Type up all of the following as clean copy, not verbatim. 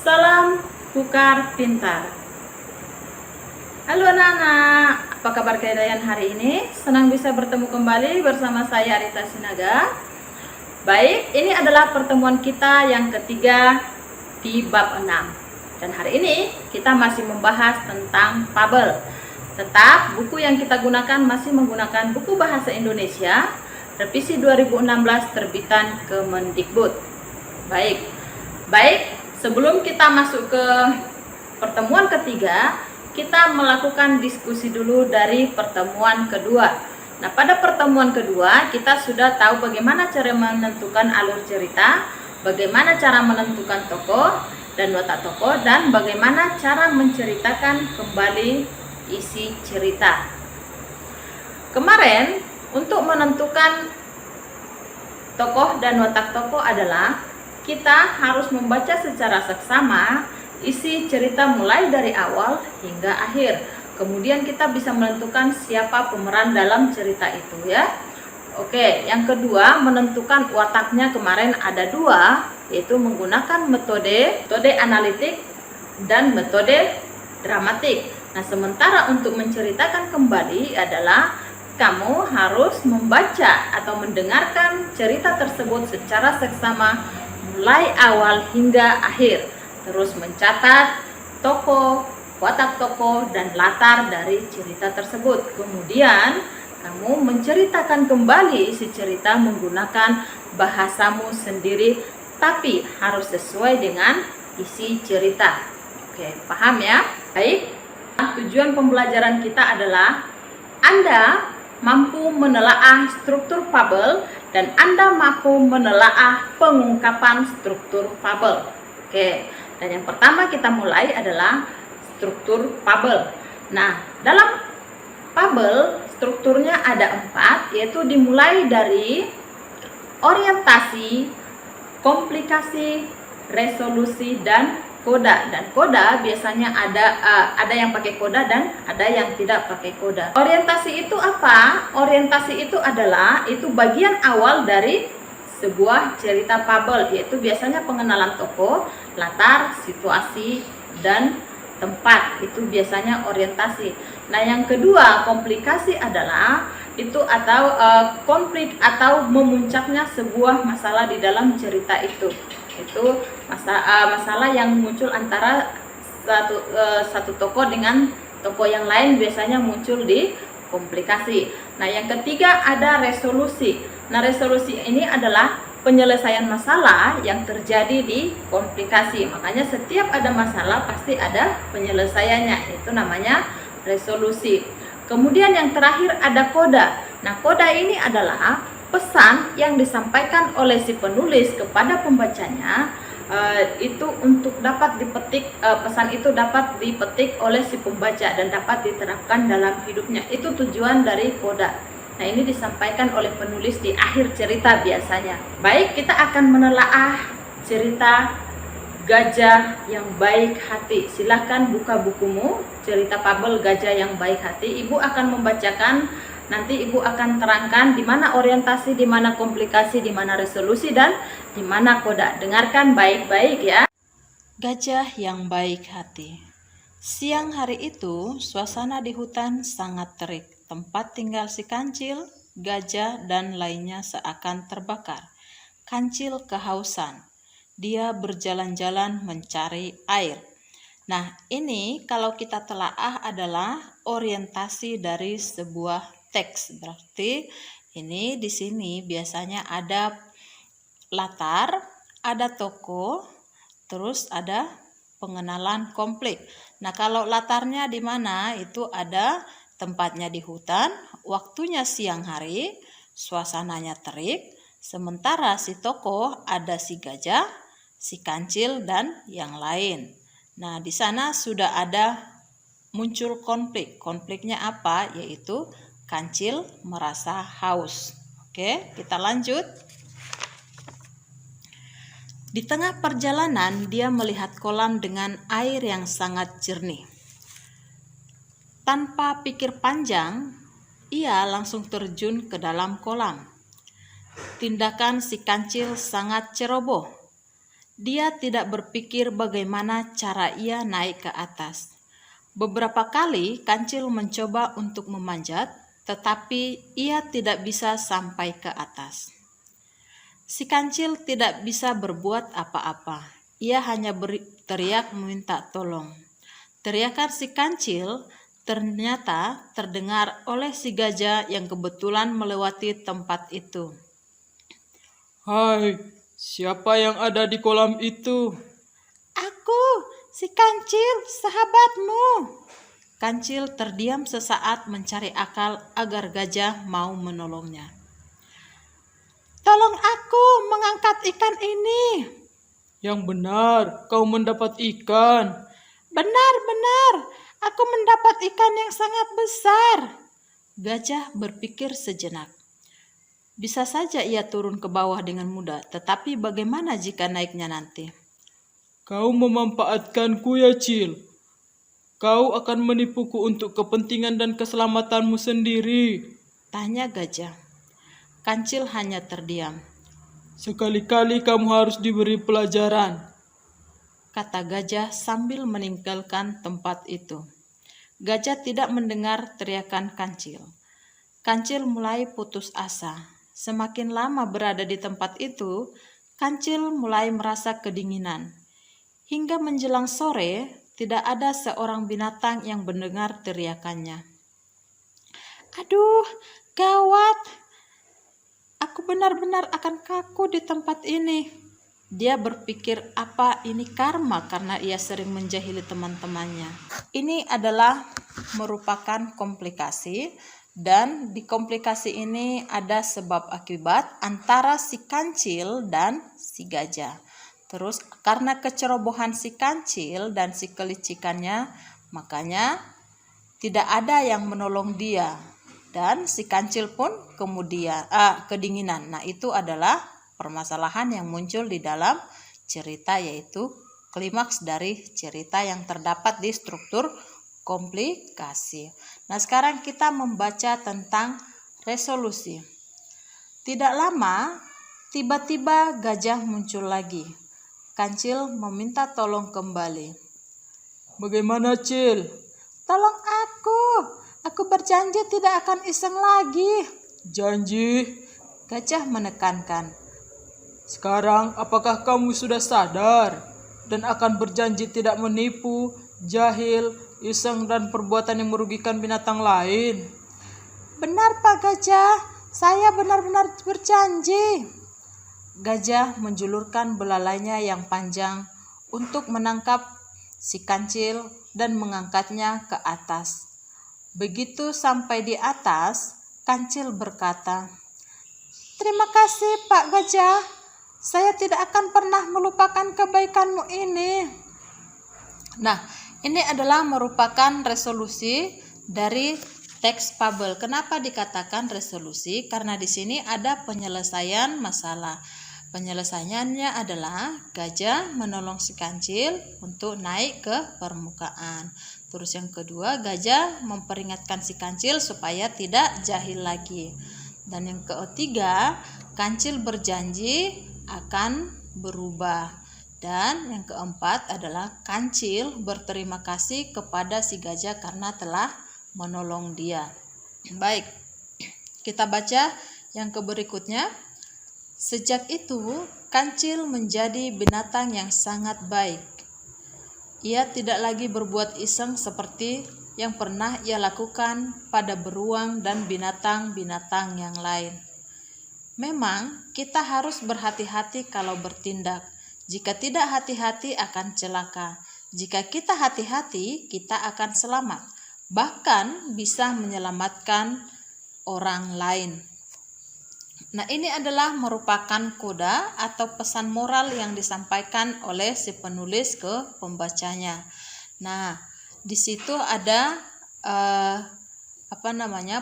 Salam Tukar Pintar. Halo anak-anak, apa kabar kalian hari ini? Senang bisa bertemu kembali bersama saya Rita Sinaga. Baik, ini adalah pertemuan kita yang ketiga di bab 6. Dan hari ini kita masih membahas tentang fabel. Tetap buku yang kita gunakan masih menggunakan buku bahasa Indonesia revisi 2016 terbitan Kemendikbud. Baik. Sebelum kita masuk ke pertemuan ketiga, kita melakukan diskusi dulu dari pertemuan kedua. Nah, pada pertemuan kedua kita sudah tahu bagaimana cara menentukan alur cerita, bagaimana cara menentukan tokoh dan watak tokoh, dan bagaimana cara menceritakan kembali isi cerita. Kemarin untuk menentukan tokoh dan watak tokoh adalah kita harus membaca secara seksama isi cerita mulai dari awal hingga akhir. Kemudian kita bisa menentukan siapa pemeran dalam cerita itu ya. Oke, yang kedua menentukan wataknya kemarin ada dua, yaitu menggunakan metode analitik dan metode dramatik. Nah, sementara untuk menceritakan kembali adalah kamu harus membaca atau mendengarkan cerita tersebut secara seksama mulai awal hingga akhir, terus mencatat tokoh, watak tokoh, dan latar dari cerita tersebut. Kemudian kamu menceritakan kembali isi cerita menggunakan bahasamu sendiri, tapi harus sesuai dengan isi cerita. Oke, paham ya? Baik, tujuan pembelajaran kita adalah Anda mampu menelaah struktur fabel dan Anda mampu menelaah pengungkapan struktur fabel. Oke, dan yang pertama kita mulai adalah struktur fabel. Nah, dalam fabel strukturnya ada 4, yaitu dimulai dari orientasi, komplikasi, resolusi, dan koda. Dan koda biasanya ada yang pakai koda dan ada yang tidak pakai koda. Orientasi itu apa? Orientasi itu adalah bagian awal dari sebuah cerita fabel, yaitu biasanya pengenalan tokoh, latar, situasi, dan tempat. Itu biasanya orientasi. Nah, yang kedua, komplikasi adalah konflik atau memuncaknya sebuah masalah di dalam cerita itu. Itu masalah yang muncul antara satu tokoh dengan tokoh yang lain, biasanya muncul di komplikasi. Nah, yang ketiga ada resolusi. Nah, resolusi ini adalah penyelesaian masalah yang terjadi di komplikasi. Makanya setiap ada masalah pasti ada penyelesaiannya. Itu namanya resolusi. Kemudian yang terakhir ada koda. Nah, koda ini adalah pesan yang disampaikan oleh si penulis kepada pembacanya, itu untuk dapat dipetik, pesan itu dapat dipetik oleh si pembaca dan dapat diterapkan dalam hidupnya. Itu tujuan dari koda. Nah, ini disampaikan oleh penulis di akhir cerita biasanya. Baik, kita akan menelaah cerita Gajah yang Baik Hati. Silahkan buka bukumu, cerita fabel Gajah yang Baik Hati. Ibu akan membacakan. Nanti Ibu akan terangkan di mana orientasi, di mana komplikasi, di mana resolusi, dan di mana koda. Dengarkan baik-baik ya. Gajah yang Baik Hati. Siang hari itu, suasana di hutan sangat terik. Tempat tinggal si kancil, gajah, dan lainnya seakan terbakar. Kancil kehausan. Dia berjalan-jalan mencari air. Nah, ini kalau kita telaah adalah orientasi dari sebuah teks. Berarti ini di sini biasanya ada latar, ada tokoh, terus ada pengenalan konflik. Nah, kalau latarnya di mana? Itu ada tempatnya di hutan, waktunya siang hari, suasananya terik, sementara si tokoh ada si gajah, si kancil, dan yang lain. Nah, di sana sudah ada muncul konflik. Konfliknya apa? Yaitu kancil merasa haus. Oke, kita lanjut. Di tengah perjalanan, dia melihat kolam dengan air yang sangat jernih. Tanpa pikir panjang, ia langsung terjun ke dalam kolam. Tindakan si kancil sangat ceroboh. Dia tidak berpikir bagaimana cara ia naik ke atas. Beberapa kali kancil mencoba untuk memanjat, tetapi ia tidak bisa sampai ke atas. Si kancil tidak bisa berbuat apa-apa. Ia hanya teriak meminta tolong. Teriakan si kancil ternyata terdengar oleh si gajah yang kebetulan melewati tempat itu. Hai, siapa yang ada di kolam itu? Aku, si kancil, sahabatmu. Kancil terdiam sesaat mencari akal agar gajah mau menolongnya. Tolong aku mengangkat ikan ini. Yang benar, kau mendapat ikan. Benar, aku mendapat ikan yang sangat besar. Gajah berpikir sejenak. Bisa saja ia turun ke bawah dengan mudah, tetapi bagaimana jika naiknya nanti? Kau memanfaatkanku ya, Cil. Kau akan menipuku untuk kepentingan dan keselamatanmu sendiri. Tanya gajah. Kancil hanya terdiam. Sekali-kali kamu harus diberi pelajaran, kata gajah sambil meninggalkan tempat itu. Gajah tidak mendengar teriakan kancil. Kancil mulai putus asa. Semakin lama berada di tempat itu, kancil mulai merasa kedinginan. Hingga menjelang sore, tidak ada seorang binatang yang mendengar teriakannya. Aduh, gawat! Aku benar-benar akan kaku di tempat ini. Dia berpikir apa ini karma karena ia sering menjahili teman-temannya. Ini adalah merupakan komplikasi dan di komplikasi ini ada sebab akibat antara si kancil dan si gajah. Terus karena kecerobohan si kancil dan si kelicikannya, makanya tidak ada yang menolong dia. Dan si kancil pun kemudian kedinginan. Nah, itu adalah permasalahan yang muncul di dalam cerita, yaitu klimaks dari cerita yang terdapat di struktur komplikasi. Nah, sekarang kita membaca tentang resolusi. Tidak lama, tiba-tiba gajah muncul lagi. Kancil meminta tolong kembali. Bagaimana, Cil? Tolong aku berjanji tidak akan iseng lagi. Janji? Gajah menekankan. Sekarang apakah kamu sudah sadar dan akan berjanji tidak menipu, jahil, iseng dan perbuatan yang merugikan binatang lain? Benar Pak Gajah, saya benar-benar berjanji. Gajah menjulurkan belalainya yang panjang untuk menangkap si kancil dan mengangkatnya ke atas. Begitu sampai di atas, kancil berkata, "Terima kasih Pak Gajah, saya tidak akan pernah melupakan kebaikanmu ini." Nah, ini adalah merupakan resolusi dari teks fabel. Kenapa dikatakan resolusi? Karena di sini ada penyelesaian masalah. Penyelesaiannya adalah gajah menolong si kancil untuk naik ke permukaan. Terus yang kedua, gajah memperingatkan si kancil supaya tidak jahil lagi. Dan yang ketiga, kancil berjanji akan berubah. Dan yang keempat adalah kancil berterima kasih kepada si gajah karena telah menolong dia. Baik, kita baca yang berikutnya. Sejak itu, kancil menjadi binatang yang sangat baik. Ia tidak lagi berbuat iseng seperti yang pernah ia lakukan pada beruang dan binatang-binatang yang lain. Memang, kita harus berhati-hati kalau bertindak. Jika tidak hati-hati akan celaka. Jika kita hati-hati, kita akan selamat. Bahkan bisa menyelamatkan orang lain. Nah, ini adalah merupakan koda atau pesan moral yang disampaikan oleh si penulis ke pembacanya. Nah, di situ ada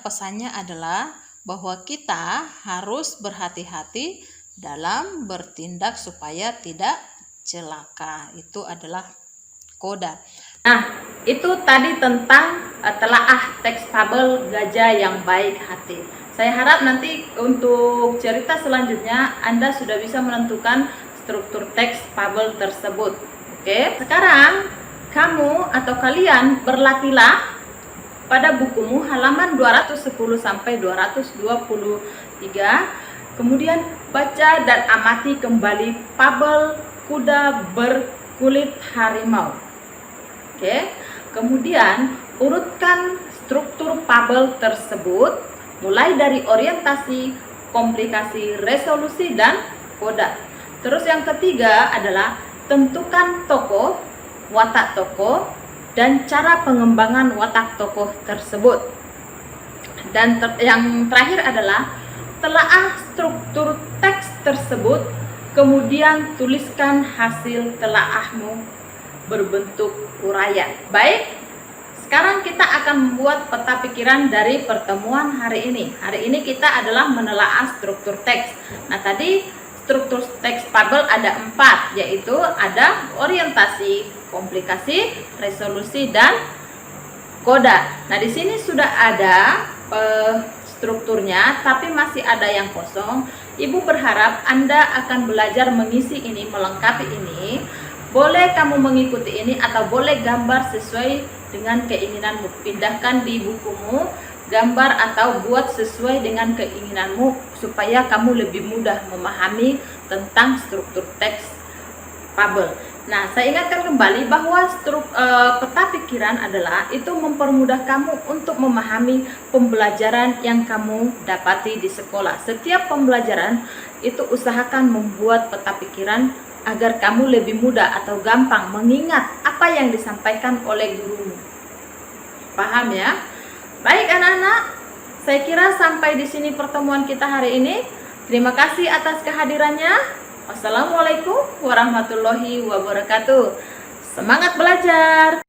pesannya adalah bahwa kita harus berhati-hati dalam bertindak supaya tidak celaka. Itu adalah koda. Nah, itu tadi tentang telaah teks fabel Gajah yang Baik Hati. Saya harap nanti untuk cerita selanjutnya Anda sudah bisa menentukan struktur teks fabel tersebut. Oke, sekarang kamu atau kalian berlatihlah pada bukumu halaman 210 sampai 223. Kemudian baca dan amati kembali fabel kuda berkulit harimau. Oke. Kemudian urutkan struktur fabel tersebut mulai dari orientasi, komplikasi, resolusi, dan koda. Terus yang ketiga adalah tentukan tokoh, watak tokoh, dan cara pengembangan watak tokoh tersebut. Dan yang terakhir adalah telaah struktur teks tersebut, kemudian tuliskan hasil telaahmu berbentuk uraian. Baik, sekarang kita akan membuat peta pikiran dari pertemuan hari ini. Hari ini kita adalah menelaah struktur teks. Nah, tadi struktur teks fabel ada 4, yaitu ada orientasi, komplikasi, resolusi, dan koda. Nah, di sini sudah ada strukturnya, tapi masih ada yang kosong. Ibu berharap Anda akan belajar mengisi ini, melengkapi ini. Boleh kamu mengikuti ini atau boleh gambar sesuai dengan keinginanmu. Pindahkan di bukumu gambar atau buat sesuai dengan keinginanmu supaya kamu lebih mudah memahami tentang struktur teks fabel. Nah, saya ingatkan kembali bahwa peta pikiran adalah itu mempermudah kamu untuk memahami pembelajaran yang kamu dapati di sekolah. Setiap pembelajaran itu usahakan membuat peta pikiran agar kamu lebih mudah atau gampang mengingat apa yang disampaikan oleh gurumu. Paham ya? Baik anak-anak, saya kira sampai di sini pertemuan kita hari ini. Terima kasih atas kehadirannya. Wassalamualaikum warahmatullahi wabarakatuh. Semangat belajar!